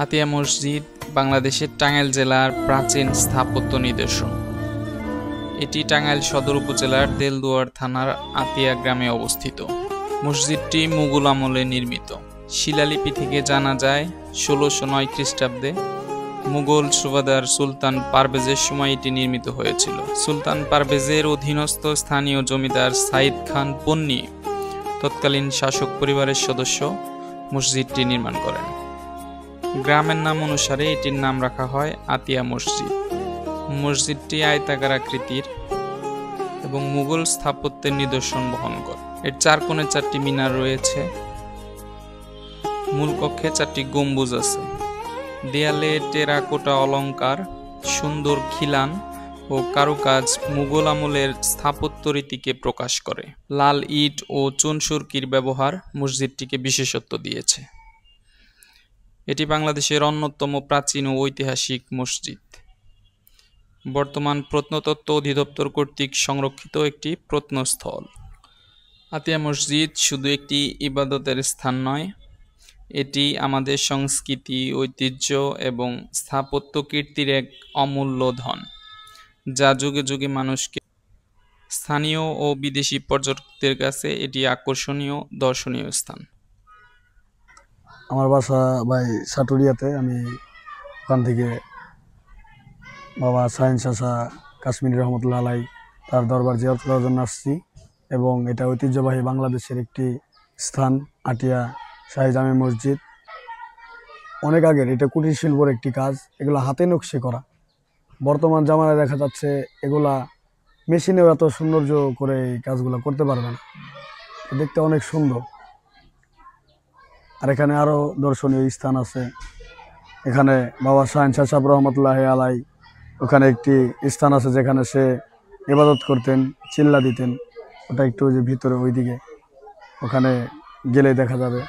আতিয়া মসজিদ বাংলাদেশের টাঙ্গাইল জেলার প্রাচীন স্থাপত্য নিদর্শন। এটি টাঙ্গাইল সদর উপজেলার দেলদুয়ার থানার আতিয়া গ্রামে অবস্থিত। মসজিদটি মুঘল আমলে নির্মিত। শিলালিপি থেকে জানা যায় 1609 খ্রিস্টাব্দে মুঘল সুবাদার সুলতান পারভেজের সময় এটি নির্মিত হয়েছিল। সুলতান পারভেজের অধীনস্থ স্থানীয় জমিদার সাইদ খান পন্নী তৎকালীন শাসক পরিবারের সদস্য মসজিদটি নির্মাণ করেন। গ্রামের নাম অনুসারে এটির নাম রাখা হয় আতিয়া মসজিদ। মসজিদটি আয়তাকার আকৃতির এবং মুঘল স্থাপত্যের নিদর্শন বহন করে। এর চার কোণে 4টি মিনার রয়েছে। মূল কক্ষে 4টি গম্বুজ আছে। দেয়ালে টেরাকোটা অলংকার, সুন্দর খিলান ও কারুকাজ মুঘল আমলের স্থাপত্য রীতিকে প্রকাশ করে। লাল ইট ও চুন-সুরকির ব্যবহার মসজিদটিকে বিশেষত্ব দিয়েছে। এটি বাংলাদেশের অন্যতম প্রাচীন ও ঐতিহাসিক মসজিদ। বর্তমান প্রত্নতত্ত্ব অধিদপ্তর কর্তৃক সংরক্ষিত একটি প্রত্নস্থল। আতিয়া মসজিদ শুধু একটি ইবাদতের স্থান নয়, এটি আমাদের সংস্কৃতি, ঐতিহ্য এবং স্থাপত্য কীর্তির এক অমূল্য ধন, যা যুগে যুগে মানুষকে, স্থানীয় ও বিদেশি পর্যটকদের কাছে এটি আকর্ষণীয় দর্শনীয় স্থান। আমার বাসা ভাই সাটুরিয়াতে। আমি ওখান থেকে বাবা সায়েন্স চাচা কাশ্মীর রহমতুল্লাহ আলাই তার দরবার জিয়ারত করার জন্য আসছি, এবং এটা ঐতিহ্যবাহী বাংলাদেশের একটি স্থান আতিয়া শাহী জামে মসজিদ। অনেক আগের, এটা কুটির শিল্পর একটি কাজ। এগুলো হাতে নকশে করা। বর্তমান জামানায় দেখা যাচ্ছে এগুলা মেশিনেও এত সৌন্দর্য করে এই কাজগুলো করতে পারবে না। দেখতে অনেক সুন্দর। আর এখানে আরও দর্শনীয় স্থান আছে। এখানে বাবা শাহিন চাচা রহমতুল্লাহ আলাই, ওখানে একটি স্থান আছে যেখানে সে ইবাদত করতেন, চিল্লা দিতেন। ওটা একটু যে ভিতরে ওইদিকে, ওখানে গেলে দেখা যাবে।